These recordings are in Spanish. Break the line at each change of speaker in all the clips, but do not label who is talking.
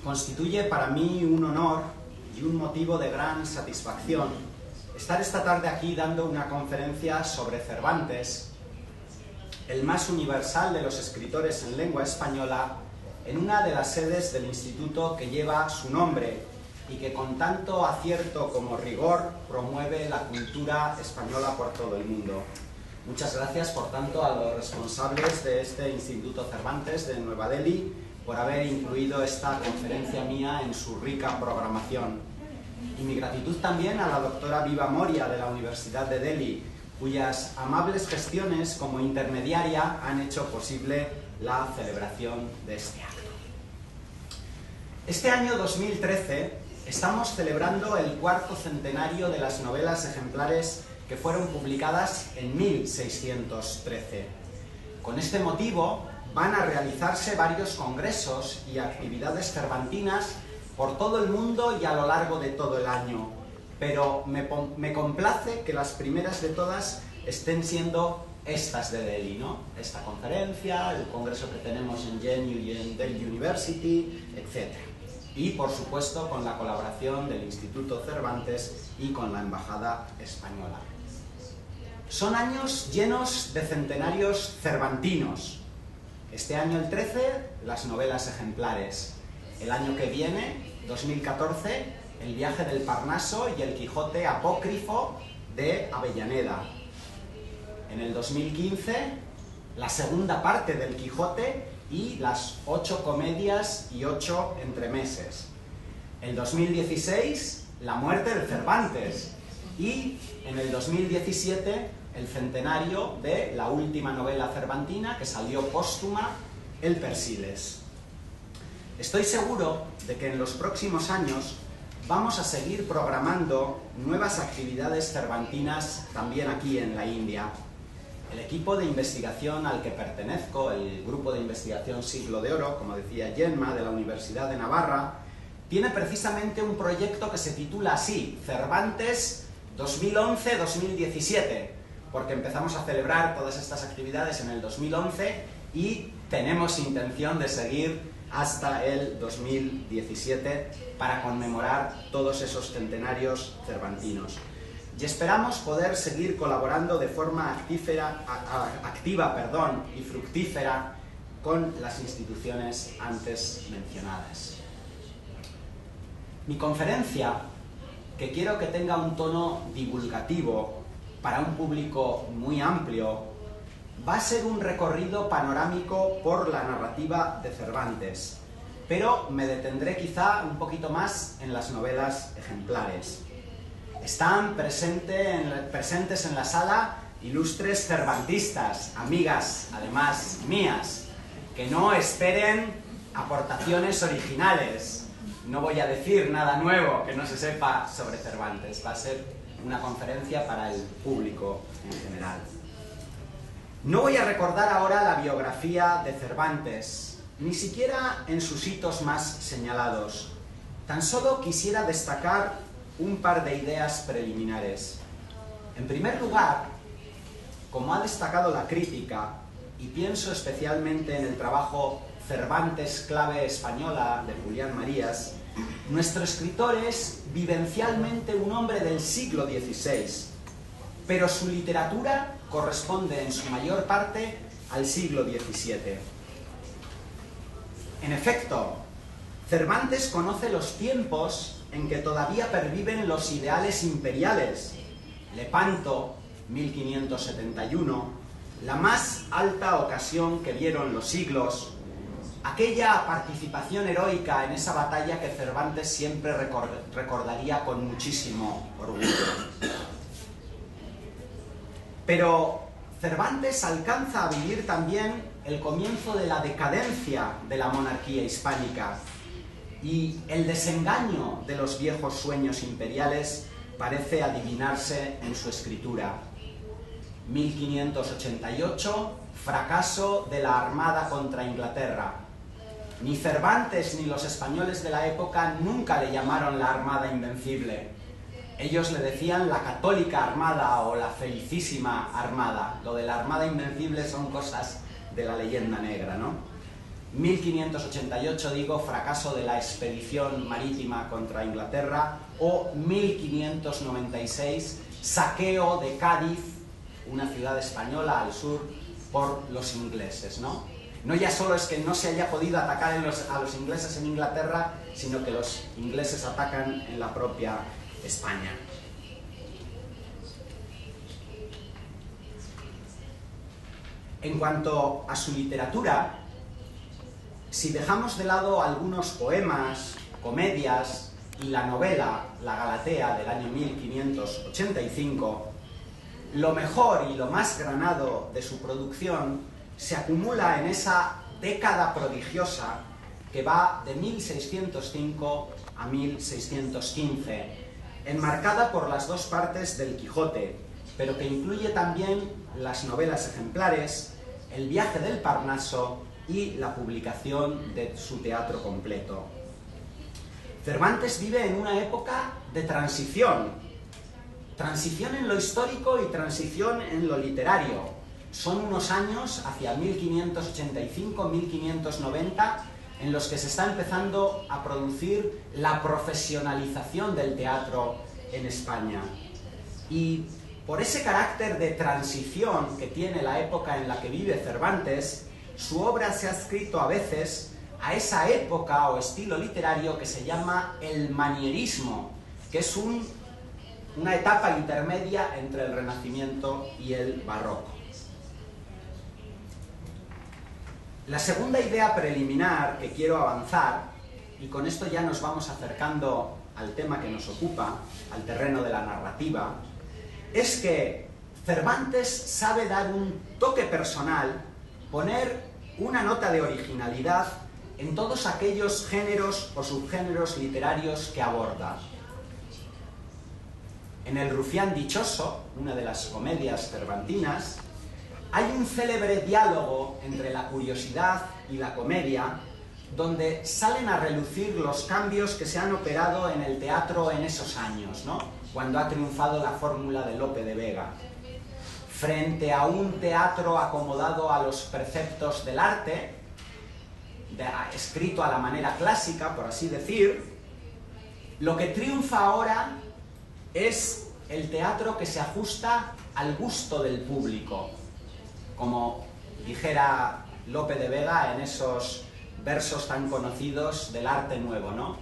Constituye para mí un honor y un motivo de gran satisfacción estar esta tarde aquí dando una conferencia sobre Cervantes, el más universal de los escritores en lengua española, en una de las sedes del instituto que lleva su nombre y que con tanto acierto como rigor promueve la cultura española por todo el mundo. Muchas gracias, por tanto, a los responsables de este Instituto Cervantes de Nueva Delhi por haber incluido esta conferencia mía en su rica programación. Y mi gratitud también a la doctora Viva Moria de la Universidad de Delhi, cuyas amables gestiones como intermediaria han hecho posible la celebración de este acto. Este año 2013 estamos celebrando el cuarto centenario de las novelas ejemplares que fueron publicadas en 1613. Con este motivo van a realizarse varios congresos y actividades cervantinas por todo el mundo y a lo largo de todo el año, pero me complace que las primeras de todas estén siendo estas de Delhi, ¿no? Esta conferencia, el congreso que tenemos en JNU y en Delhi University, etc. Y, por supuesto, con la colaboración del Instituto Cervantes y con la Embajada Española. Son años llenos de centenarios cervantinos. Este año, el 13, las novelas ejemplares. El año que viene, 2014, el viaje del Parnaso y el Quijote apócrifo de Avellaneda. En el 2015, la segunda parte del Quijote y las 8 comedias y 8 entremeses. En 2016, la muerte de Cervantes. Y en el 2017, el centenario de la última novela cervantina que salió póstuma, El Persiles. Estoy seguro de que en los próximos años vamos a seguir programando nuevas actividades cervantinas también aquí en la India. El equipo de investigación al que pertenezco, el Grupo de Investigación Siglo de Oro, como decía Gemma, de la Universidad de Navarra, tiene precisamente un proyecto que se titula así, Cervantes 2011-2017, porque empezamos a celebrar todas estas actividades en el 2011 y tenemos intención de seguir hasta el 2017 para conmemorar todos esos centenarios cervantinos. Y esperamos poder seguir colaborando de forma activa y fructífera con las instituciones antes mencionadas. Mi conferencia, que quiero que tenga un tono divulgativo para un público muy amplio, va a ser un recorrido panorámico por la narrativa de Cervantes, pero me detendré quizá un poquito más en las novelas ejemplares. Están presentes en la sala ilustres cervantistas, amigas, además mías, que no esperen aportaciones originales. No voy a decir nada nuevo que no se sepa sobre Cervantes. Va a ser una conferencia para el público en general. No voy a recordar ahora la biografía de Cervantes, ni siquiera en sus hitos más señalados. Tan solo quisiera destacar un par de ideas preliminares. En primer lugar, como ha destacado la crítica, y pienso especialmente en el trabajo Cervantes, clave española, de Julián Marías, nuestro escritor es vivencialmente un hombre del siglo XVI, pero su literatura corresponde en su mayor parte al siglo XVII. En efecto, Cervantes conoce los tiempos en que todavía perviven los ideales imperiales. Lepanto, 1571, la más alta ocasión que vieron los siglos, aquella participación heroica en esa batalla que Cervantes siempre recordaría con muchísimo orgullo. Pero Cervantes alcanza a vivir también el comienzo de la decadencia de la monarquía hispánica, y el desengaño de los viejos sueños imperiales parece adivinarse en su escritura. 1588, fracaso de la Armada contra Inglaterra. Ni Cervantes ni los españoles de la época nunca le llamaron la Armada Invencible. Ellos le decían la Católica Armada o la Felicísima Armada. Lo de la Armada Invencible son cosas de la leyenda negra, ¿no? 1588, digo, fracaso de la expedición marítima contra Inglaterra, o 1596, saqueo de Cádiz, una ciudad española al sur, por los ingleses, ¿no? No ya solo es que no se haya podido atacar a los ingleses en Inglaterra, sino que los ingleses atacan en la propia España. En cuanto a su literatura, si dejamos de lado algunos poemas, comedias y la novela La Galatea del año 1585, lo mejor y lo más granado de su producción se acumula en esa década prodigiosa que va de 1605 a 1615, enmarcada por las dos partes del Quijote, pero que incluye también las novelas ejemplares, El viaje del Parnaso y la publicación de su teatro completo. Cervantes vive en una época de transición en lo histórico y transición en lo literario. Son unos años, hacia 1585-1590, en los que se está empezando a producir la profesionalización del teatro en España. Y por ese carácter de transición que tiene la época en la que vive Cervantes, su obra se ha adscrito a veces a esa época o estilo literario que se llama el manierismo, que es una etapa intermedia entre el Renacimiento y el Barroco. La segunda idea preliminar que quiero avanzar, y con esto ya nos vamos acercando al tema que nos ocupa, al terreno de la narrativa, es que Cervantes sabe dar un toque personal, poner una nota de originalidad en todos aquellos géneros o subgéneros literarios que aborda. En El Rufián Dichoso, una de las comedias cervantinas, hay un célebre diálogo entre la curiosidad y la comedia, donde salen a relucir los cambios que se han operado en el teatro en esos años, ¿no? Cuando ha triunfado la fórmula de Lope de Vega. Frente a un teatro acomodado a los preceptos del arte, escrito a la manera clásica, por así decir, lo que triunfa ahora es el teatro que se ajusta al gusto del público, como dijera Lope de Vega en esos versos tan conocidos del arte nuevo, ¿no?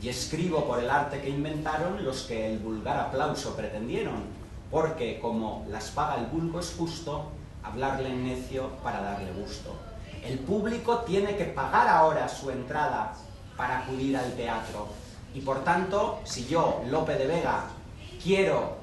Y escribo por el arte que inventaron los que el vulgar aplauso pretendieron, porque como las paga el vulgo es justo, hablarle en necio para darle gusto. El público tiene que pagar ahora su entrada para acudir al teatro, y por tanto, si yo, Lope de Vega, quiero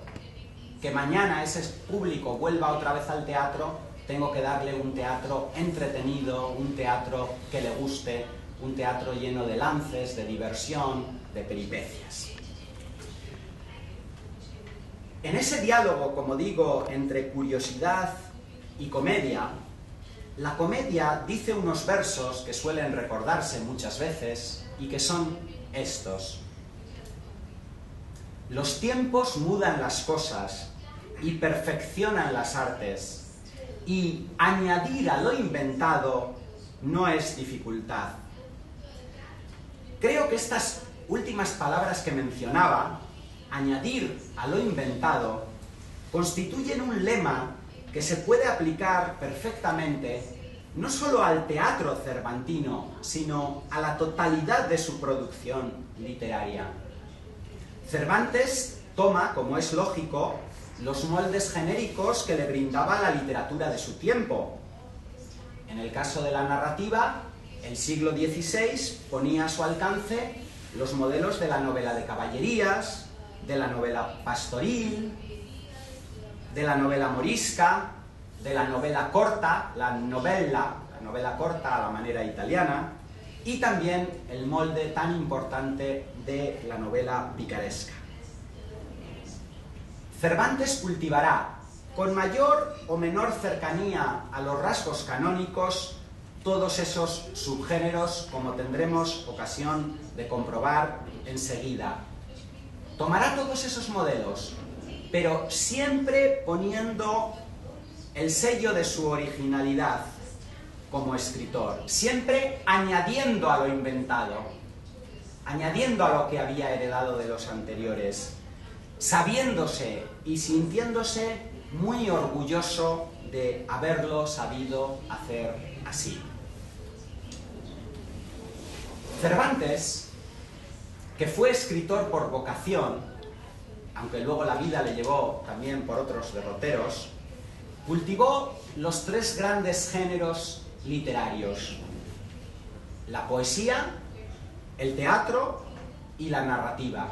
que mañana ese público vuelva otra vez al teatro, tengo que darle un teatro entretenido, un teatro que le guste, un teatro lleno de lances, de diversión, de peripecias. En ese diálogo, como digo, entre curiosidad y comedia, la comedia dice unos versos que suelen recordarse muchas veces y que son estos. Los tiempos mudan las cosas y perfeccionan las artes, y añadir a lo inventado no es dificultad. Creo que estas últimas palabras que mencionaba, añadir a lo inventado, constituyen un lema que se puede aplicar perfectamente no solo al teatro cervantino, sino a la totalidad de su producción literaria. Cervantes toma, como es lógico, los moldes genéricos que le brindaba la literatura de su tiempo. En el caso de la narrativa, el siglo XVI ponía a su alcance los modelos de la novela de caballerías, de la novela pastoril, de la novela morisca, de la novela corta, la novella corta a la manera italiana, y también el molde tan importante de la novela picaresca. Cervantes cultivará, con mayor o menor cercanía a los rasgos canónicos, todos esos subgéneros, como tendremos ocasión de comprobar enseguida. Tomará todos esos modelos, pero siempre poniendo el sello de su originalidad. como escritor, siempre añadiendo a lo inventado, añadiendo a lo que había heredado de los anteriores, sabiéndose y sintiéndose muy orgulloso de haberlo sabido hacer así. Cervantes, que fue escritor por vocación, aunque luego la vida le llevó también por otros derroteros, cultivó los tres grandes géneros literarios: la poesía, el teatro y la narrativa,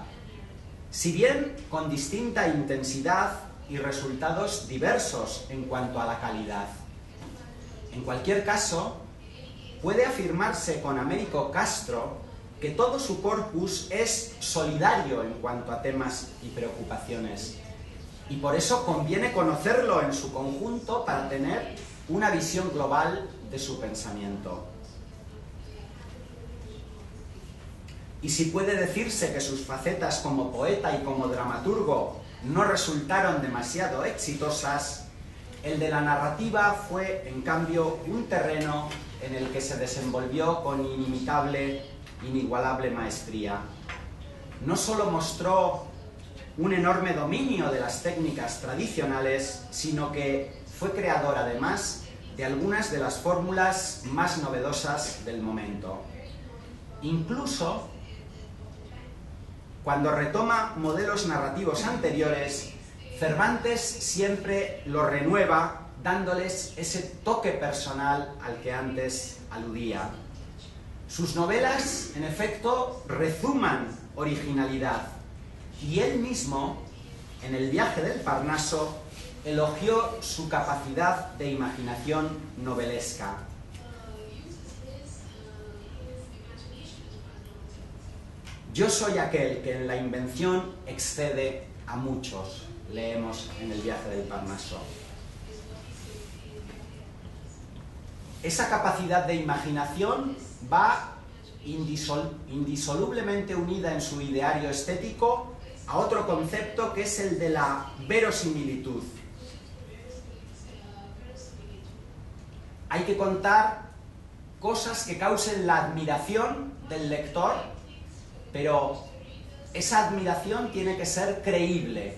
si bien con distinta intensidad y resultados diversos en cuanto a la calidad. En cualquier caso, puede afirmarse con Américo Castro que todo su corpus es solidario en cuanto a temas y preocupaciones, y por eso conviene conocerlo en su conjunto para tener una visión global de su pensamiento. Y si puede decirse que sus facetas como poeta y como dramaturgo no resultaron demasiado exitosas, el de la narrativa fue, en cambio, un terreno en el que se desenvolvió con inigualable maestría. No solo mostró un enorme dominio de las técnicas tradicionales, sino que fue creador, además, de algunas de las fórmulas más novedosas del momento. Incluso, cuando retoma modelos narrativos anteriores, Cervantes siempre los renueva, dándoles ese toque personal al que antes aludía. Sus novelas, en efecto, rezuman originalidad, y él mismo, en El viaje del Parnaso, elogió su capacidad de imaginación novelesca. Yo soy aquel que en la invención excede a muchos, leemos en El viaje del Parnaso. Esa capacidad de imaginación va indisolublemente unida en su ideario estético a otro concepto que es el de la verosimilitud. Hay que contar cosas que causen la admiración del lector, pero esa admiración tiene que ser creíble.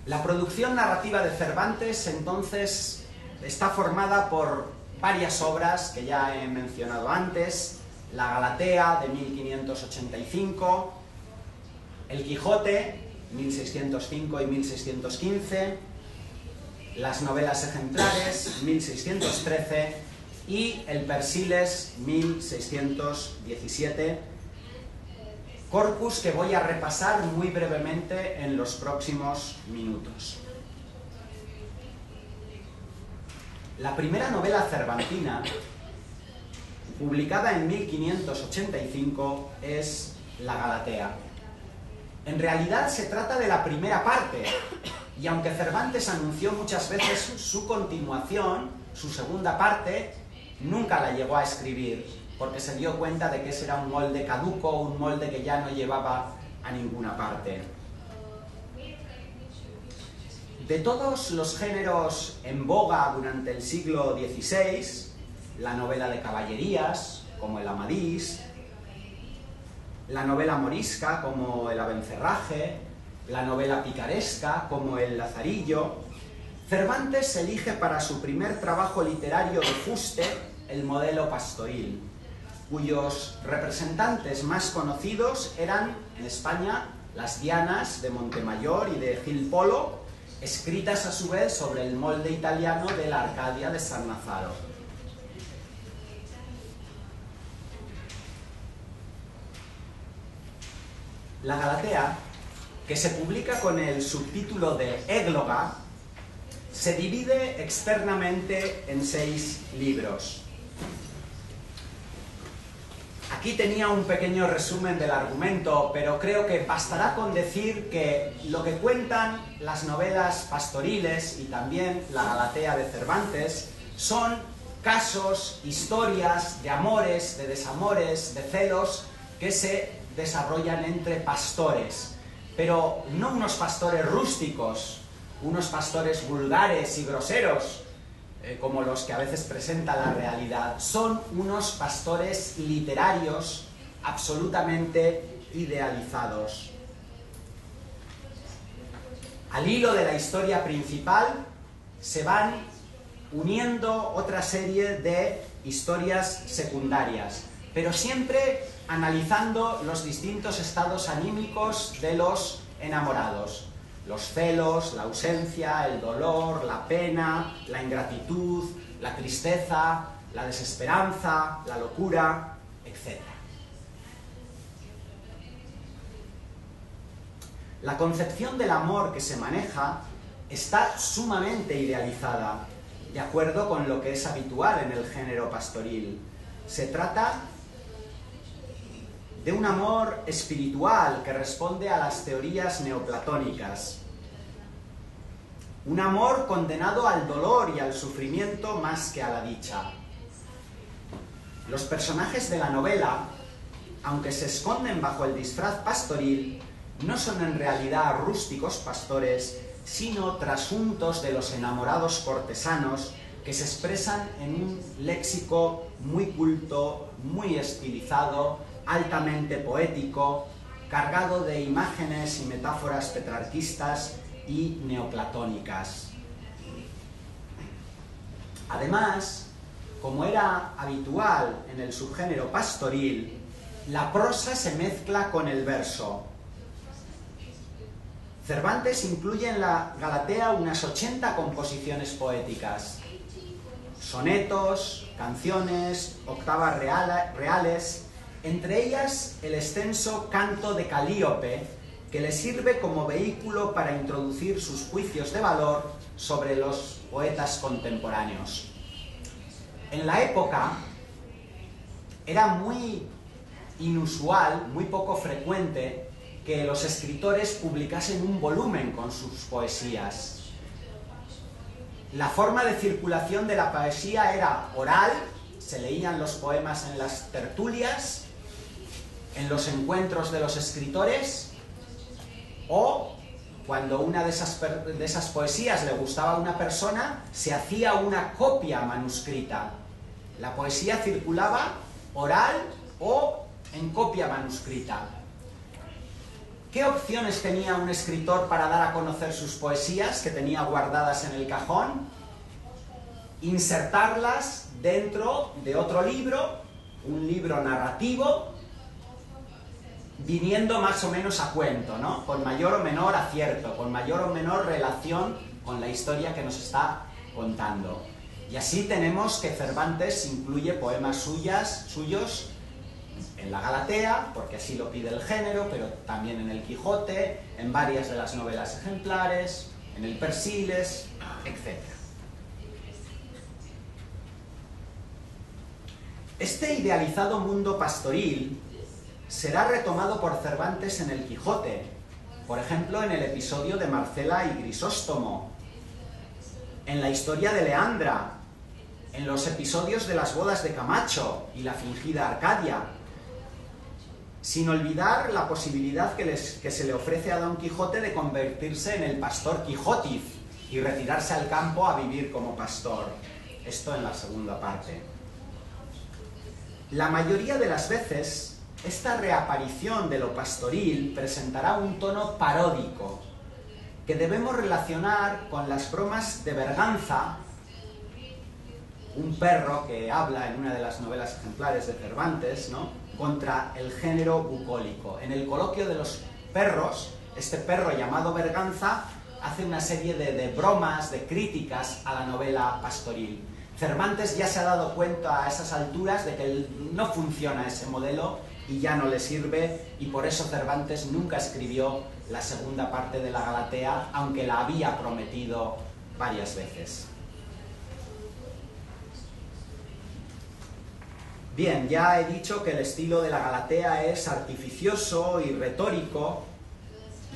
La producción narrativa de Cervantes, entonces, está formada por varias obras que ya he mencionado antes: La Galatea, de 1585, El Quijote, 1605 y 1615, las novelas ejemplares, 1613, y el Persiles, 1617, corpus que voy a repasar muy brevemente en los próximos minutos. La primera novela cervantina, publicada en 1585, es La Galatea. En realidad se trata de la primera parte, y aunque Cervantes anunció muchas veces su continuación, su segunda parte, nunca la llegó a escribir, porque se dio cuenta de que ese era un molde caduco, un molde que ya no llevaba a ninguna parte. De todos los géneros en boga durante el siglo XVI, la novela de caballerías, como el Amadís, la novela morisca, como el Abencerraje, la novela picaresca, como el Lazarillo, Cervantes elige para su primer trabajo literario de fuste el modelo pastoril, cuyos representantes más conocidos eran, en España, las Dianas de Montemayor y de Gil Polo, escritas a su vez sobre el molde italiano de la Arcadia de Sannazaro. La Galatea, que se publica con el subtítulo de Égloga, se divide externamente en 6 libros. Aquí tenía un pequeño resumen del argumento, pero creo que bastará con decir que lo que cuentan las novelas pastoriles y también la Galatea de Cervantes son casos, historias de amores, de desamores, de celos que se desarrollan entre pastores, pero no unos pastores rústicos, unos pastores vulgares y groseros, como los que a veces presenta la realidad. Son unos pastores literarios absolutamente idealizados. Al hilo de la historia principal se van uniendo otra serie de historias secundarias, pero siempre analizando los distintos estados anímicos de los enamorados. Los celos, la ausencia, el dolor, la pena, la ingratitud, la tristeza, la desesperanza, la locura, etc. La concepción del amor que se maneja está sumamente idealizada, de acuerdo con lo que es habitual en el género pastoril. Se trata de un amor espiritual que responde a las teorías neoplatónicas. Un amor condenado al dolor y al sufrimiento más que a la dicha. Los personajes de la novela, aunque se esconden bajo el disfraz pastoril, no son en realidad rústicos pastores, sino trasuntos de los enamorados cortesanos que se expresan en un léxico muy culto, muy estilizado, altamente poético, cargado de imágenes y metáforas petrarquistas y neoplatónicas. Además, como era habitual en el subgénero pastoril, la prosa se mezcla con el verso. Cervantes incluye en la Galatea unas 80 composiciones poéticas, sonetos, canciones, octavas reales, entre ellas el extenso Canto de Calíope, que le sirve como vehículo para introducir sus juicios de valor sobre los poetas contemporáneos. En la época era muy inusual, muy poco frecuente, que los escritores publicasen un volumen con sus poesías. La forma de circulación de la poesía era oral, se leían los poemas en las tertulias, en los encuentros de los escritores, o cuando una de esas poesías le gustaba a una persona, se hacía una copia manuscrita. La poesía circulaba oral o en copia manuscrita. ¿Qué opciones tenía un escritor para dar a conocer sus poesías que tenía guardadas en el cajón? Insertarlas dentro de otro libro, un libro narrativo, viniendo más o menos a cuento, ¿no? Con mayor o menor acierto, con mayor o menor relación con la historia que nos está contando. Y así tenemos que Cervantes incluye poemas suyos en la Galatea, porque así lo pide el género, pero también en el Quijote, en varias de las novelas ejemplares, en el Persiles, etc. Este idealizado mundo pastoril será retomado por Cervantes en el Quijote, por ejemplo en el episodio de Marcela y Grisóstomo, en la historia de Leandra, en los episodios de las bodas de Camacho y la fingida Arcadia, sin olvidar la posibilidad que se le ofrece a Don Quijote de convertirse en el pastor Quijotiz y retirarse al campo a vivir como pastor. Esto en la segunda parte. La mayoría de las veces, esta reaparición de lo pastoril presentará un tono paródico, que debemos relacionar con las bromas de Berganza, un perro que habla en una de las novelas ejemplares de Cervantes, ¿no?, contra el género bucólico. En el coloquio de los perros, este perro llamado Berganza hace una serie de bromas, de críticas a la novela pastoril. Cervantes ya se ha dado cuenta a esas alturas de que no funciona ese modelo y ya no le sirve, y por eso Cervantes nunca escribió la segunda parte de la Galatea, aunque la había prometido varias veces. Bien, ya he dicho que el estilo de la Galatea es artificioso y retórico,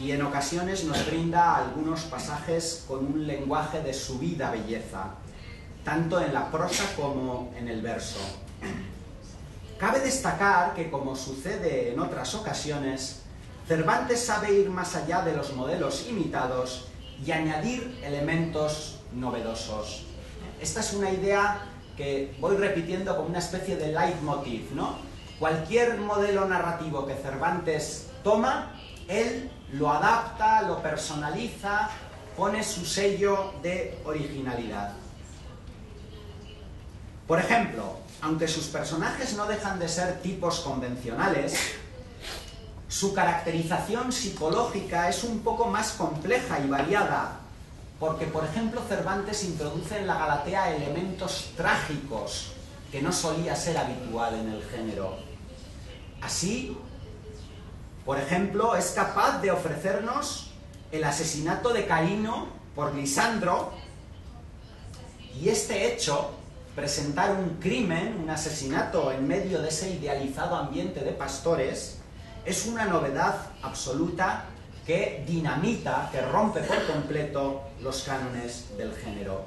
y en ocasiones nos brinda algunos pasajes con un lenguaje de subida belleza, tanto en la prosa como en el verso. Cabe destacar que, como sucede en otras ocasiones, Cervantes sabe ir más allá de los modelos imitados y añadir elementos novedosos. Esta es una idea que voy repitiendo como una especie de leitmotiv, ¿no? Cualquier modelo narrativo que Cervantes toma, él lo adapta, lo personaliza, pone su sello de originalidad. Por ejemplo, aunque sus personajes no dejan de ser tipos convencionales, su caracterización psicológica es un poco más compleja y variada, porque, por ejemplo, Cervantes introduce en la Galatea elementos trágicos que no solía ser habitual en el género. Así, por ejemplo, es capaz de ofrecernos el asesinato de Caíno por Lisandro, y este hecho, presentar un crimen, un asesinato en medio de ese idealizado ambiente de pastores, es una novedad absoluta que dinamita, que rompe por completo los cánones del género.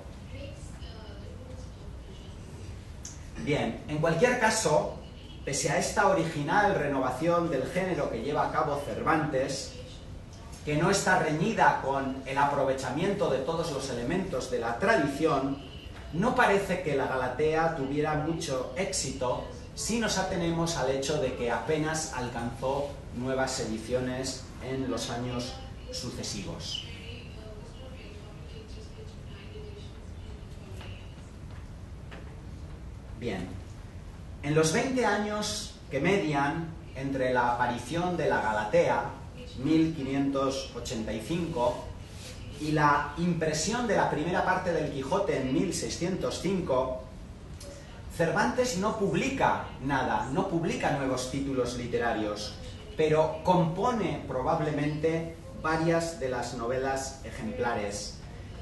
Bien, en cualquier caso, pese a esta original renovación del género que lleva a cabo Cervantes, que no está reñida con el aprovechamiento de todos los elementos de la tradición, no parece que la Galatea tuviera mucho éxito si nos atenemos al hecho de que apenas alcanzó nuevas ediciones en los años sucesivos. Bien, en los 20 años que median entre la aparición de la Galatea, 1585, y la impresión de la primera parte del Quijote en 1605, Cervantes no publica nada, no publica nuevos títulos literarios, pero compone probablemente varias de las novelas ejemplares,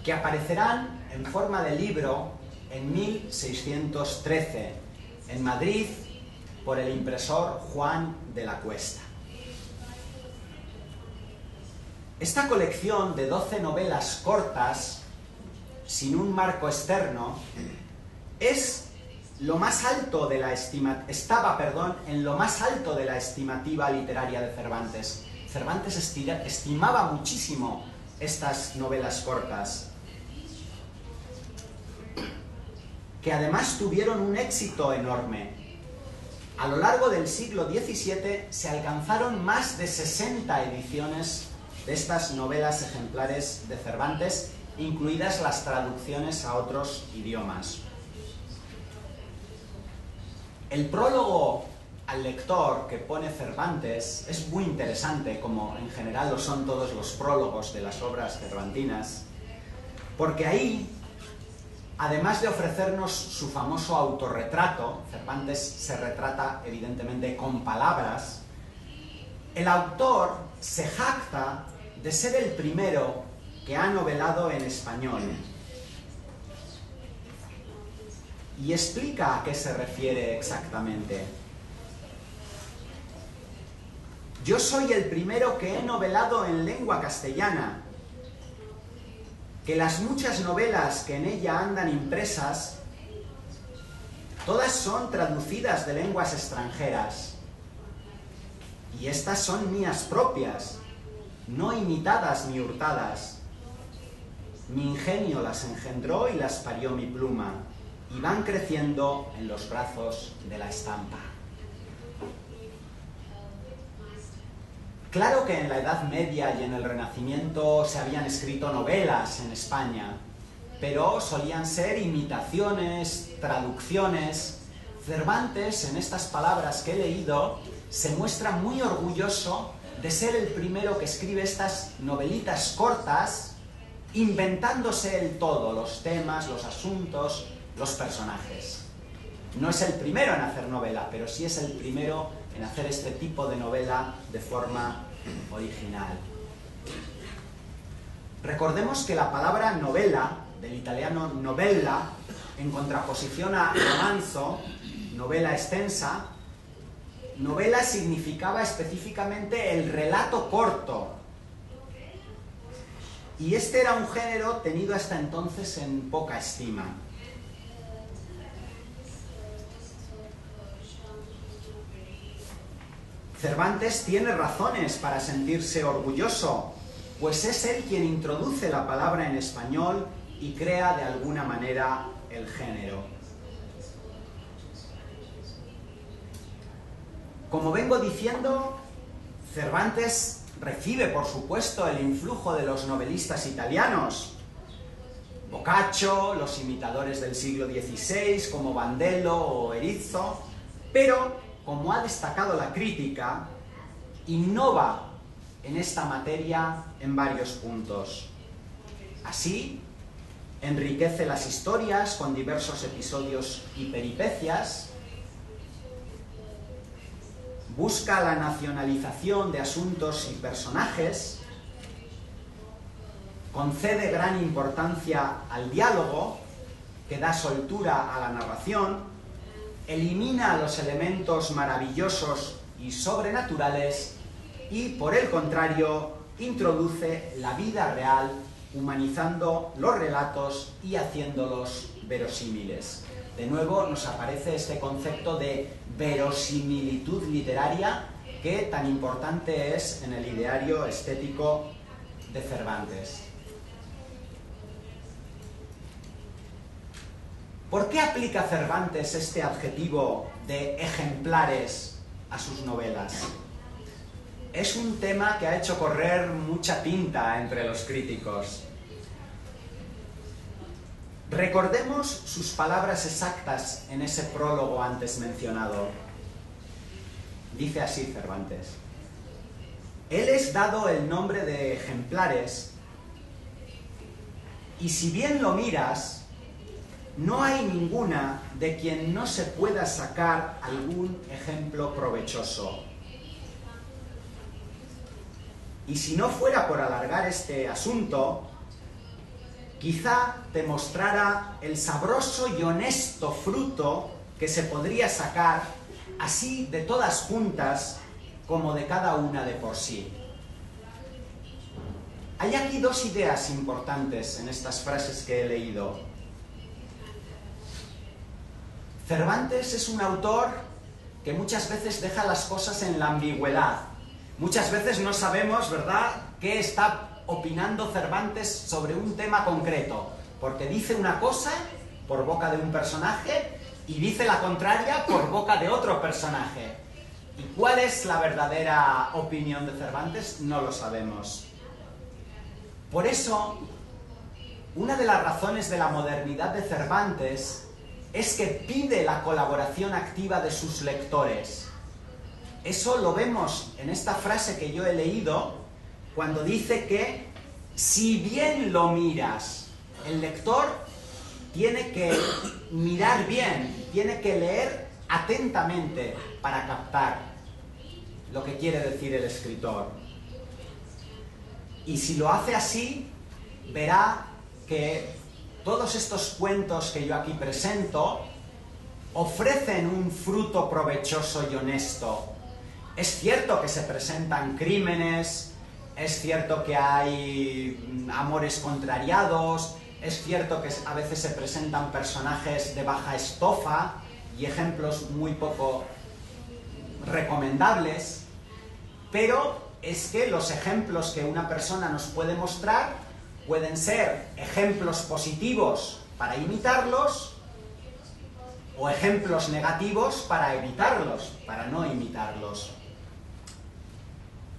que aparecerán en forma de libro en 1613, en Madrid, por el impresor Juan de la Cuesta. Esta colección de 12 novelas cortas, sin un marco externo, es lo más alto de la estaba en lo más alto de la estimativa literaria de Cervantes. Cervantes estimaba muchísimo estas novelas cortas, que además tuvieron un éxito enorme. A lo largo del siglo XVII se alcanzaron más de 60 ediciones de estas novelas ejemplares de Cervantes, incluidas las traducciones a otros idiomas. El prólogo al lector que pone Cervantes es muy interesante, como en general lo son todos los prólogos de las obras cervantinas, porque ahí, además de ofrecernos su famoso autorretrato, Cervantes se retrata evidentemente con palabras, el autor se jacta de ser el primero que ha novelado en español. Y explica a qué se refiere exactamente. Yo soy el primero que he novelado en lengua castellana, que las muchas novelas que en ella andan impresas, todas son traducidas de lenguas extranjeras, y estas son mías propias, no imitadas ni hurtadas. Mi ingenio las engendró y las parió mi pluma, y van creciendo en los brazos de la estampa. Claro que en la Edad Media y en el Renacimiento se habían escrito novelas en España, pero solían ser imitaciones, traducciones. Cervantes, en estas palabras que he leído, se muestra muy orgulloso de ser el primero que escribe estas novelitas cortas, inventándose el todo, los temas, los asuntos, los personajes. No es el primero en hacer novela, pero sí es el primero en hacer este tipo de novela de forma original. Recordemos que la palabra novela, del italiano novella, en contraposición a romanzo, novela extensa, novela significaba específicamente el relato corto. Y este era un género tenido hasta entonces en poca estima. Cervantes tiene razones para sentirse orgulloso pues es él quien introduce la palabra en español y crea de alguna manera el género. Como vengo diciendo, Cervantes recibe, por supuesto, el influjo de los novelistas italianos, Boccaccio, los imitadores del siglo XVI, como Bandello o Erizzo, pero, como ha destacado la crítica, innova en esta materia en varios puntos. Así, enriquece las historias con diversos episodios y peripecias, busca la nacionalización de asuntos y personajes, concede gran importancia al diálogo, que da soltura a la narración, elimina los elementos maravillosos y sobrenaturales y, por el contrario, introduce la vida real, humanizando los relatos y haciéndolos verosímiles. De nuevo nos aparece este concepto de verosimilitud literaria que tan importante es en el ideario estético de Cervantes. ¿Por qué aplica Cervantes este adjetivo de ejemplares a sus novelas? Es un tema que ha hecho correr mucha tinta entre los críticos. Recordemos sus palabras exactas en ese prólogo antes mencionado. Dice así Cervantes: «Él es dado el nombre de ejemplares, y si bien lo miras, no hay ninguna de quien no se pueda sacar algún ejemplo provechoso. Y si no fuera por alargar este asunto, quizá te mostrara el sabroso y honesto fruto que se podría sacar así de todas juntas como de cada una de por sí». Hay aquí dos ideas importantes en estas frases que he leído. Cervantes es un autor que muchas veces deja las cosas en la ambigüedad. Muchas veces no sabemos, ¿verdad?, qué está opinando Cervantes sobre un tema concreto, porque dice una cosa por boca de un personaje y dice la contraria por boca de otro personaje. ¿Y cuál es la verdadera opinión de Cervantes? No lo sabemos. Por eso, una de las razones de la modernidad de Cervantes es que pide la colaboración activa de sus lectores. Eso lo vemos en esta frase que yo he leído, cuando dice que si bien lo miras, el lector tiene que mirar bien, tiene que leer atentamente para captar lo que quiere decir el escritor. Y si lo hace así, verá que todos estos cuentos que yo aquí presento ofrecen un fruto provechoso y honesto. Es cierto que se presentan crímenes, es cierto que hay amores contrariados, es cierto que a veces se presentan personajes de baja estofa y ejemplos muy poco recomendables, pero es que los ejemplos que una persona nos puede mostrar pueden ser ejemplos positivos para imitarlos o ejemplos negativos para evitarlos, para no imitarlos.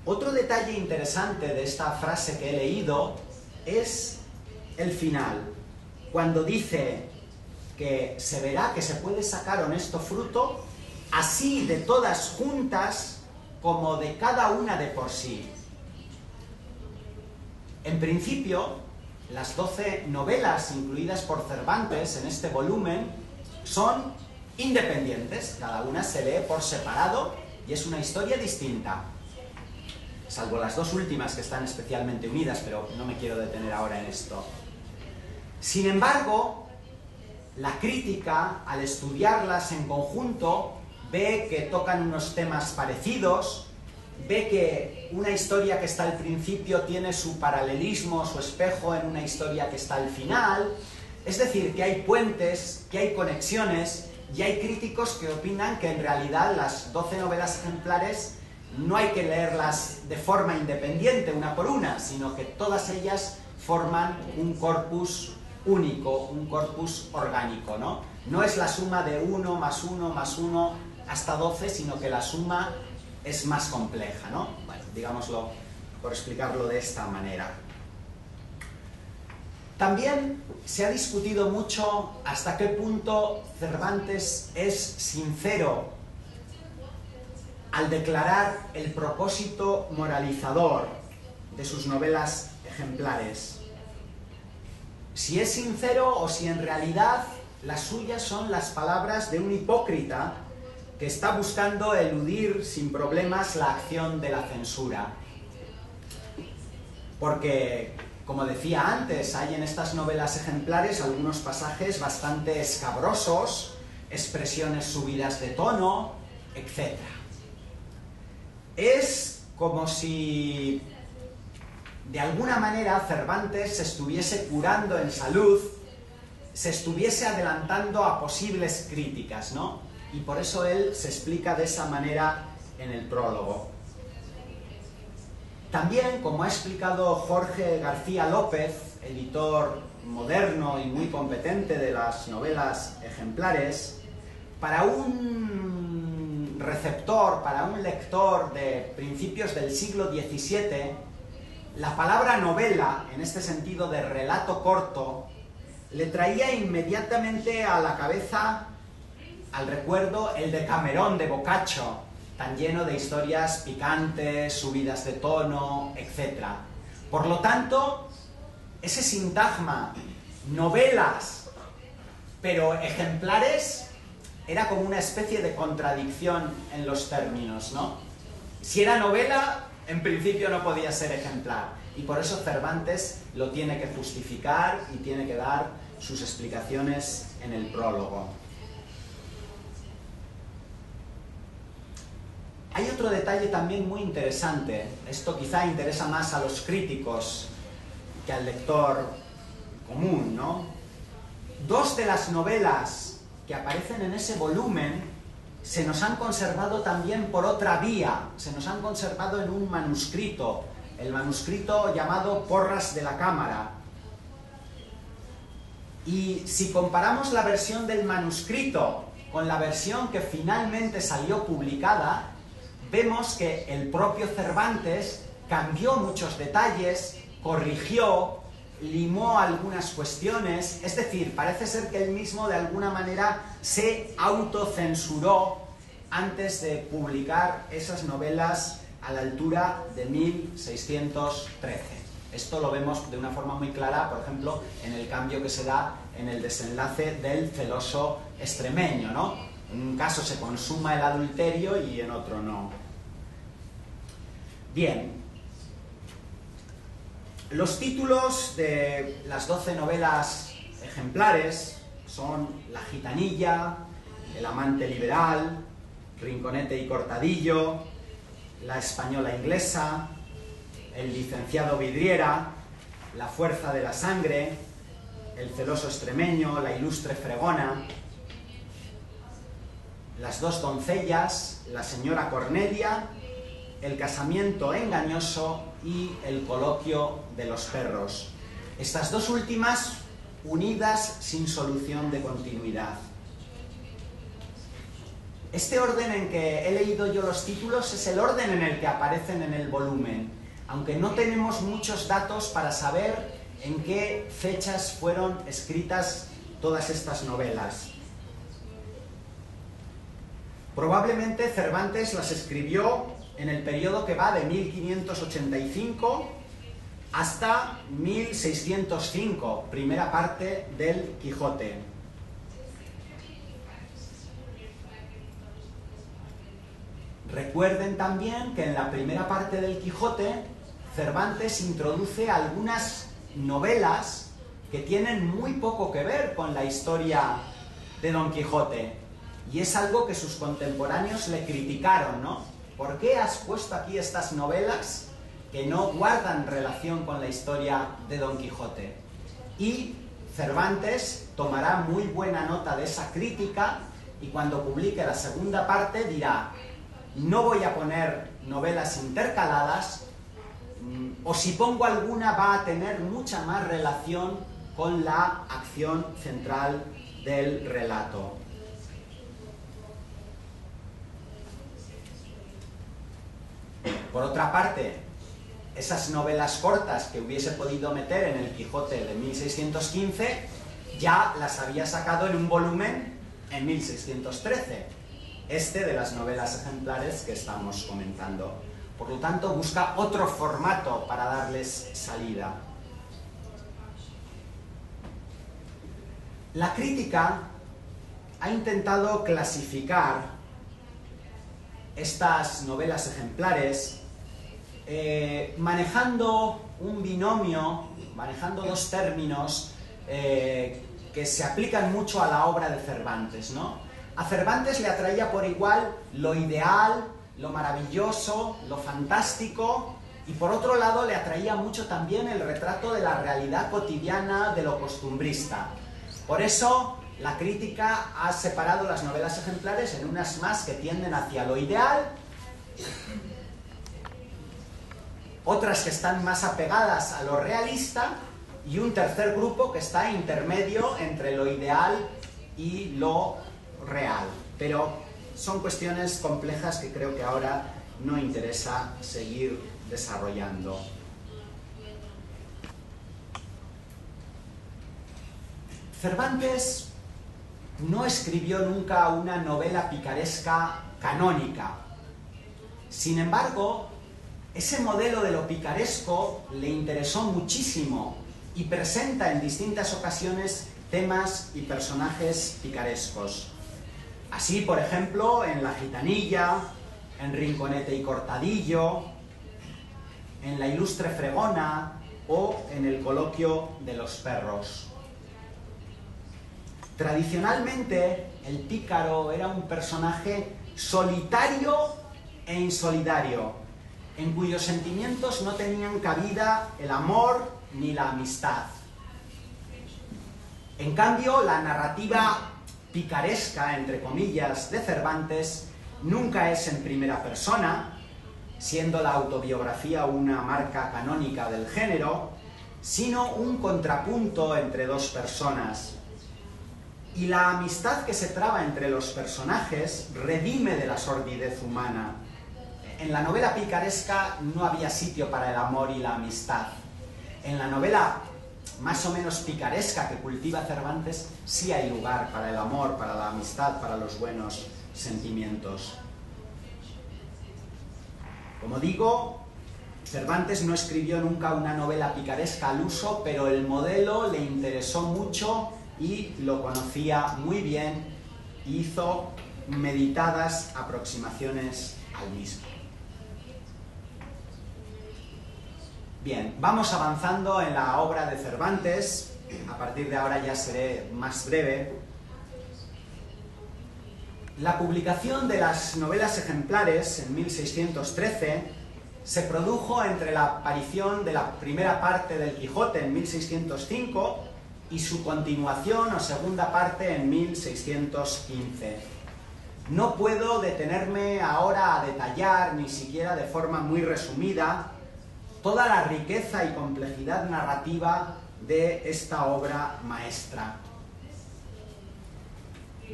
Otro detalle interesante de esta frase que he leído es el final, cuando dice que se verá que se puede sacar honesto fruto así de todas juntas como de cada una de por sí. En principio, las 12 novelas incluidas por Cervantes en este volumen son independientes, cada una se lee por separado y es una historia distinta, salvo las dos últimas que están especialmente unidas, pero no me quiero detener ahora en esto. Sin embargo, la crítica, al estudiarlas en conjunto, ve que tocan unos temas parecidos, ve que una historia que está al principio tiene su paralelismo, su espejo en una historia que está al final, es decir, que hay puentes, que hay conexiones, y hay críticos que opinan que en realidad las 12 novelas ejemplares no hay que leerlas de forma independiente, una por una, sino que todas ellas forman un corpus único, un corpus orgánico, ¿no? No es la suma de 1 más 1 más 1 hasta 12, sino que la suma es más compleja, ¿no? Bueno, digámoslo, por explicarlo de esta manera. También se ha discutido mucho hasta qué punto Cervantes es sincero al declarar el propósito moralizador de sus novelas ejemplares. Si es sincero o si en realidad las suyas son las palabras de un hipócrita que está buscando eludir sin problemas la acción de la censura. Porque, como decía antes, hay en estas novelas ejemplares algunos pasajes bastante escabrosos, expresiones subidas de tono, etc. Es como si de alguna manera Cervantes se estuviese curando en salud, se estuviese adelantando a posibles críticas, ¿no? Y por eso él se explica de esa manera en el prólogo. También, como ha explicado Jorge García López, editor moderno y muy competente de las novelas ejemplares, para un receptor, para un lector de principios del siglo XVII, la palabra novela, en este sentido de relato corto, le traía inmediatamente a la cabeza, al recuerdo, el Decamerón de Boccaccio, tan lleno de historias picantes, subidas de tono, etc. Por lo tanto, ese sintagma, novelas, pero ejemplares, era como una especie de contradicción en los términos, ¿no? Si era novela, en principio no podía ser ejemplar, y por eso Cervantes lo tiene que justificar y tiene que dar sus explicaciones en el prólogo. Hay otro detalle también muy interesante. Esto quizá interesa más a los críticos que al lector común, ¿no? Dos de las novelas que aparecen en ese volumen se nos han conservado también por otra vía, se nos han conservado en un manuscrito, el manuscrito llamado Porras de la Cámara. Y si comparamos la versión del manuscrito con la versión que finalmente salió publicada, vemos que el propio Cervantes cambió muchos detalles, corrigió, limó algunas cuestiones, es decir, parece ser que él mismo de alguna manera se autocensuró antes de publicar esas novelas a la altura de 1613. Esto lo vemos de una forma muy clara, por ejemplo, en el cambio que se da en el desenlace del celoso extremeño, ¿no? En un caso se consuma el adulterio y en otro no. Bien. Los títulos de las 12 novelas ejemplares son La gitanilla, El amante liberal, Rinconete y Cortadillo, La española inglesa, El licenciado Vidriera, La fuerza de la sangre, El celoso extremeño, La ilustre fregona, Las dos doncellas, La señora Cornelia, El casamiento engañoso y El coloquio de los perros. Estas dos últimas unidas sin solución de continuidad. Este orden en que he leído yo los títulos es el orden en el que aparecen en el volumen, aunque no tenemos muchos datos para saber en qué fechas fueron escritas todas estas novelas. Probablemente Cervantes las escribió en el periodo que va de 1585 hasta 1605, primera parte del Quijote. Recuerden también que en la primera parte del Quijote Cervantes introduce algunas novelas que tienen muy poco que ver con la historia de Don Quijote, y es algo que sus contemporáneos le criticaron, ¿no? ¿Por qué has puesto aquí estas novelas que no guardan relación con la historia de Don Quijote? Y Cervantes tomará muy buena nota de esa crítica y cuando publique la segunda parte dirá: no voy a poner novelas intercaladas, o si pongo alguna va a tener mucha más relación con la acción central del relato. Por otra parte, esas novelas cortas que hubiese podido meter en el Quijote de 1615 ya las había sacado en un volumen en 1613, este de las novelas ejemplares que estamos comentando. Por lo tanto, busca otro formato para darles salida. La crítica ha intentado clasificar estas novelas ejemplares manejando un binomio, manejando dos términos que se aplican mucho a la obra de Cervantes, ¿no? A Cervantes le atraía por igual lo ideal, lo maravilloso, lo fantástico, y por otro lado le atraía mucho también el retrato de la realidad cotidiana, de lo costumbrista. Por eso la crítica ha separado las novelas ejemplares en unas más que tienden hacia lo ideal, otras que están más apegadas a lo realista, y un tercer grupo que está intermedio entre lo ideal y lo real. Pero son cuestiones complejas que creo que ahora no interesa seguir desarrollando. Cervantes no escribió nunca una novela picaresca canónica. Sin embargo, ese modelo de lo picaresco le interesó muchísimo y presenta en distintas ocasiones temas y personajes picarescos. Así, por ejemplo, en La Gitanilla, en Rinconete y Cortadillo, en La Ilustre Fregona o en El Coloquio de los Perros. Tradicionalmente, el pícaro era un personaje solitario e insolidario, en cuyos sentimientos no tenían cabida el amor ni la amistad. En cambio, la narrativa picaresca, entre comillas, de Cervantes nunca es en primera persona, siendo la autobiografía una marca canónica del género, sino un contrapunto entre dos personas. Y la amistad que se traba entre los personajes redime de la sordidez humana. En la novela picaresca no había sitio para el amor y la amistad. En la novela más o menos picaresca que cultiva Cervantes sí hay lugar para el amor, para la amistad, para los buenos sentimientos. Como digo, Cervantes no escribió nunca una novela picaresca al uso, pero el modelo le interesó mucho y lo conocía muy bien y hizo meditadas aproximaciones al mismo. Bien, vamos avanzando en la obra de Cervantes. A partir de ahora ya seré más breve. La publicación de las novelas ejemplares en 1613 se produjo entre la aparición de la primera parte del Quijote en 1605 y su continuación o segunda parte en 1615. No puedo detenerme ahora a detallar, ni siquiera de forma muy resumida, toda la riqueza y complejidad narrativa de esta obra maestra.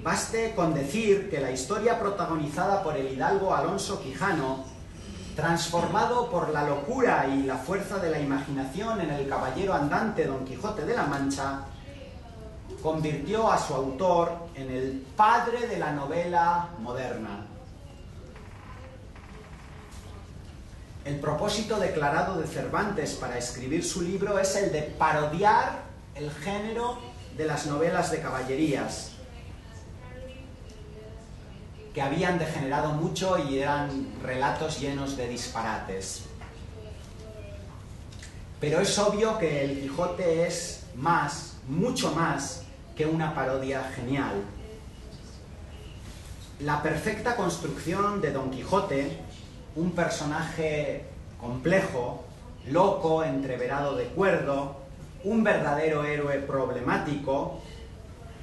Baste con decir que la historia protagonizada por el hidalgo Alonso Quijano, transformado por la locura y la fuerza de la imaginación en el caballero andante Don Quijote de la Mancha, convirtió a su autor en el padre de la novela moderna. El propósito declarado de Cervantes para escribir su libro es el de parodiar el género de las novelas de caballerías, que habían degenerado mucho y eran relatos llenos de disparates. Pero es obvio que el Quijote es más, mucho más, que una parodia genial. La perfecta construcción de Don Quijote, un personaje complejo, loco, entreverado de cuerdo, un verdadero héroe problemático,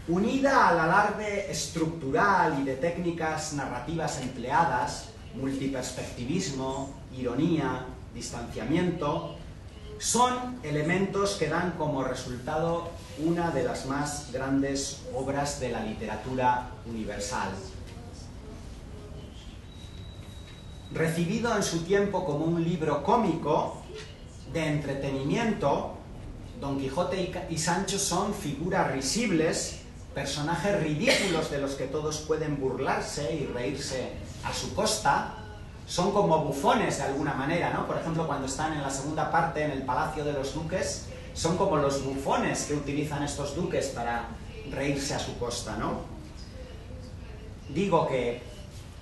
unida al alarde estructural y de técnicas narrativas empleadas, multiperspectivismo, ironía, distanciamiento, son elementos que dan como resultado una de las más grandes obras de la literatura universal. Recibido en su tiempo como un libro cómico, de entretenimiento, Don Quijote y Sancho son figuras risibles, personajes ridículos de los que todos pueden burlarse y reírse a su costa. Son como bufones de alguna manera, ¿no? Por ejemplo, cuando están en la segunda parte en el Palacio de los Duques, son como los bufones que utilizan estos duques para reírse a su costa, ¿no? Digo que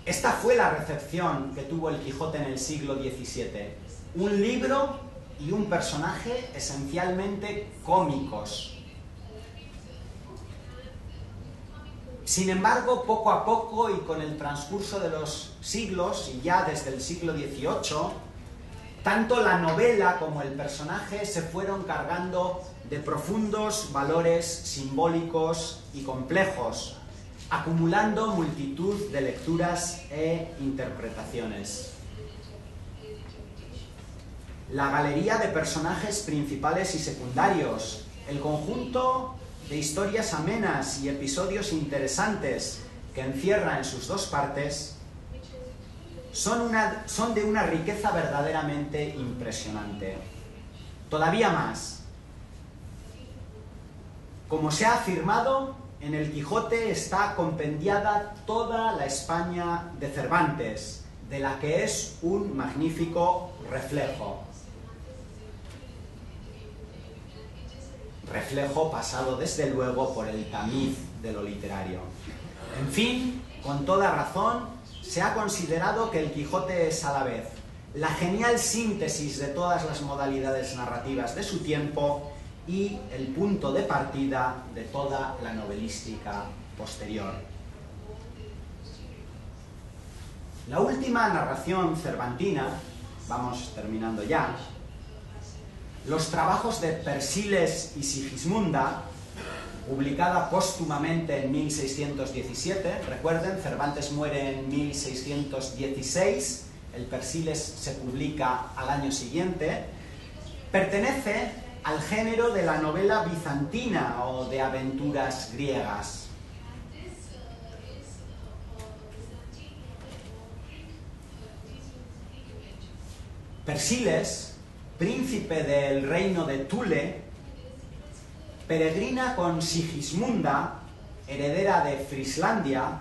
esta fue la recepción que tuvo el Quijote en el siglo XVII. Un libro y un personaje esencialmente cómicos. Sin embargo, poco a poco y con el transcurso de los siglos, y ya desde el siglo XVIII, tanto la novela como el personaje se fueron cargando de profundos valores simbólicos y complejos, acumulando multitud de lecturas e interpretaciones. La galería de personajes principales y secundarios, el conjunto de historias amenas y episodios interesantes que encierra en sus dos partes, son de una riqueza verdaderamente impresionante. Todavía más, como se ha afirmado, en el Quijote está compendiada toda la España de Cervantes, de la que es un magnífico reflejo. Reflejo pasado desde luego por el tamiz de lo literario. En fin, con toda razón, se ha considerado que el Quijote es a la vez la genial síntesis de todas las modalidades narrativas de su tiempo y el punto de partida de toda la novelística posterior. La última narración cervantina, vamos terminando ya, los trabajos de Persíles y Sigismunda, publicada póstumamente en 1617, recuerden, Cervantes muere en 1616, el Persíles se publica al año siguiente, pertenece al género de la novela bizantina o de aventuras griegas. Persíles, príncipe del reino de Thule, peregrina con Sigismunda, heredera de Frislandia,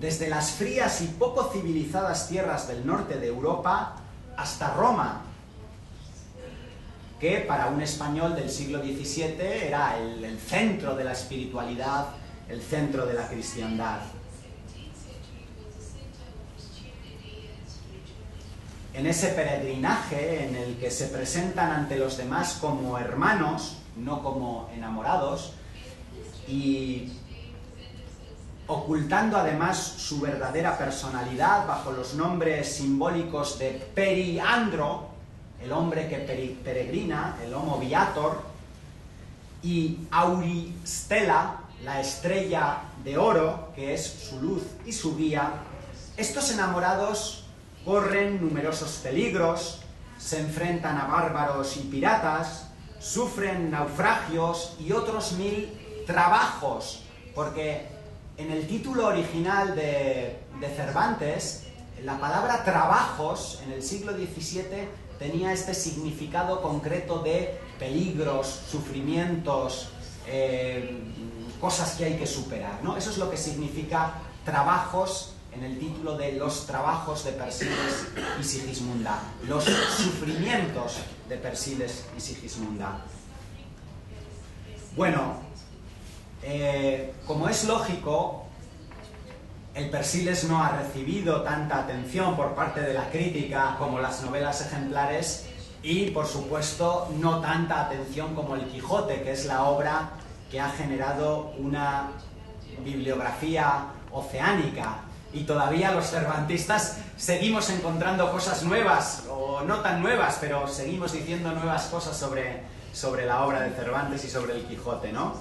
desde las frías y poco civilizadas tierras del norte de Europa hasta Roma, que para un español del siglo XVII era el centro de la espiritualidad, el centro de la cristiandad. En ese peregrinaje en el que se presentan ante los demás como hermanos, no como enamorados, y ocultando además su verdadera personalidad bajo los nombres simbólicos de Periandro, el hombre que peregrina, el Homo Viator, y Auristela, la estrella de oro, que es su luz y su guía, estos enamorados corren numerosos peligros, se enfrentan a bárbaros y piratas, sufren naufragios y otros 1000 trabajos, porque en el título original de Cervantes, la palabra trabajos en el siglo XVII tenía este significado concreto de peligros, sufrimientos, cosas que hay que superar, ¿no? Eso es lo que significa trabajos en el título de Los trabajos de Persíles y Sigismunda, los sufrimientos de Persíles y Sigismunda. Bueno, como es lógico, el Persíles no ha recibido tanta atención por parte de la crítica como las novelas ejemplares y, por supuesto, no tanta atención como el Quijote, que es la obra que ha generado una bibliografía oceánica. Y todavía los cervantistas seguimos encontrando cosas nuevas, o no tan nuevas, pero seguimos diciendo nuevas cosas sobre la obra de Cervantes y sobre el Quijote, ¿no?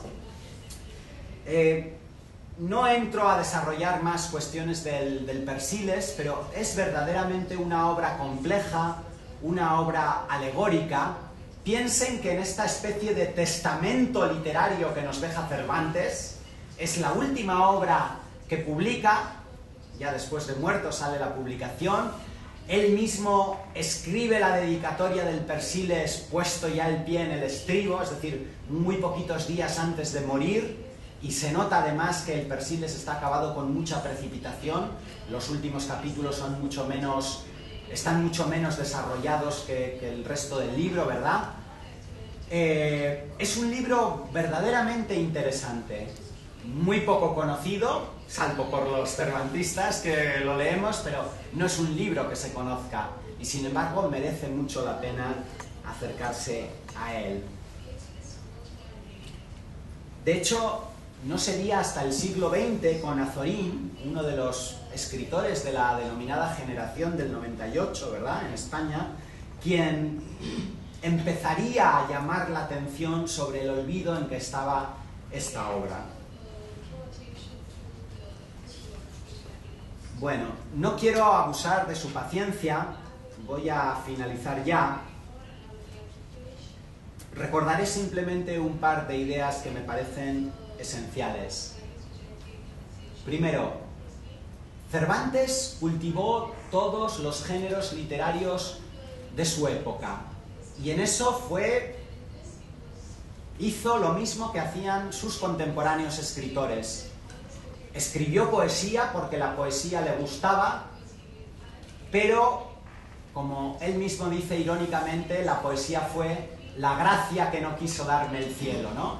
No entro a desarrollar más cuestiones del Persiles, pero es verdaderamente una obra compleja, una obra alegórica. Piensen que en esta especie de testamento literario que nos deja Cervantes, es la última obra que publica, ya después de muerto sale la publicación, él mismo escribe la dedicatoria del Persiles puesto ya el pie en el estribo, es decir, muy poquitos días antes de morir, y se nota además que el Persiles está acabado con mucha precipitación. Los últimos capítulos son están mucho menos desarrollados que el resto del libro, ¿verdad? Es un libro verdaderamente interesante, muy poco conocido, salvo por los cervantistas que lo leemos, pero no es un libro que se conozca, y sin embargo merece mucho la pena acercarse a él. De hecho, no sería hasta el siglo XX, con Azorín, uno de los escritores de la denominada generación del 98, ¿verdad?, en España, quien empezaría a llamar la atención sobre el olvido en que estaba esta obra. Bueno, no quiero abusar de su paciencia, voy a finalizar ya. Recordaré simplemente un par de ideas que me parecen esenciales. Primero, Cervantes cultivó todos los géneros literarios de su época, y en eso hizo lo mismo que hacían sus contemporáneos escritores. Escribió poesía porque la poesía le gustaba, pero, como él mismo dice irónicamente, la poesía fue la gracia que no quiso darme el cielo, ¿no?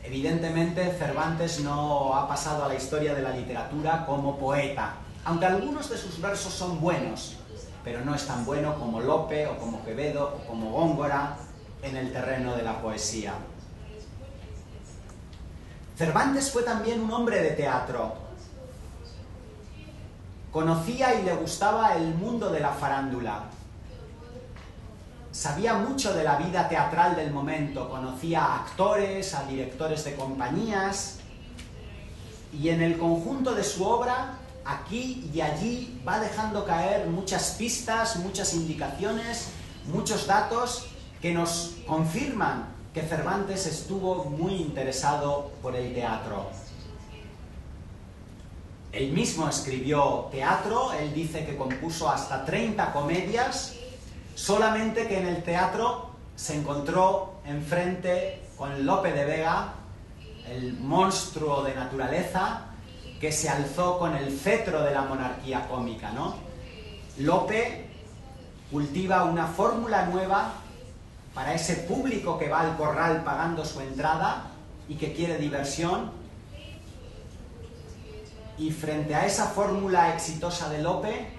Evidentemente, Cervantes no ha pasado a la historia de la literatura como poeta, aunque algunos de sus versos son buenos, pero no es tan bueno como Lope, o como Quevedo, o como Góngora en el terreno de la poesía. Cervantes fue también un hombre de teatro. Conocía y le gustaba el mundo de la farándula. Sabía mucho de la vida teatral del momento, conocía a actores, a directores de compañías, y en el conjunto de su obra, aquí y allí, va dejando caer muchas pistas, muchas indicaciones, muchos datos que nos confirman que Cervantes estuvo muy interesado por el teatro. Él mismo escribió teatro, él dice que compuso hasta 30 comedias, solamente que en el teatro se encontró enfrente con Lope de Vega, el monstruo de naturaleza que se alzó con el cetro de la monarquía cómica, ¿no? Lope cultiva una fórmula nueva para ese público que va al corral pagando su entrada y que quiere diversión, y frente a esa fórmula exitosa de Lope,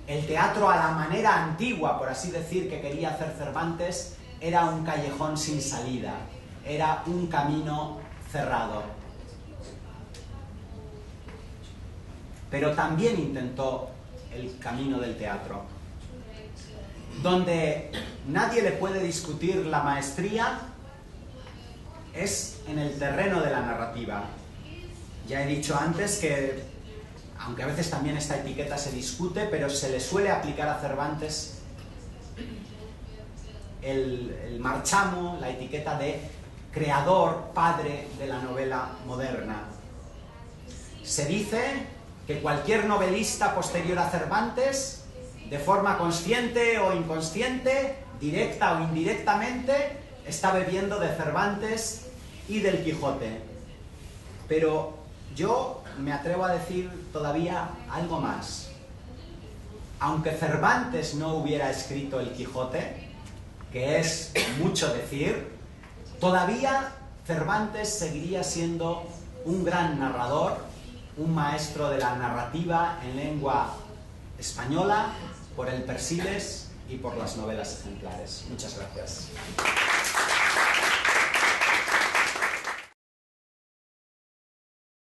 el teatro a la manera antigua, por así decir, que quería hacer Cervantes, era un callejón sin salida, era un camino cerrado. Pero también intentó el camino del teatro, donde nadie le puede discutir la maestría, es en el terreno de la narrativa. Ya he dicho antes que, aunque a veces también esta etiqueta se discute, pero se le suele aplicar a Cervantes el marchamo, la etiqueta de creador, padre de la novela moderna. Se dice que cualquier novelista posterior a Cervantes, de forma consciente o inconsciente, directa o indirectamente, está bebiendo de Cervantes y del Quijote. Pero yo me atrevo a decir todavía algo más. Aunque Cervantes no hubiera escrito el Quijote, que es mucho decir, todavía Cervantes seguiría siendo un gran narrador, un maestro de la narrativa en lengua española, por el Persiles y por las novelas ejemplares. Muchas gracias.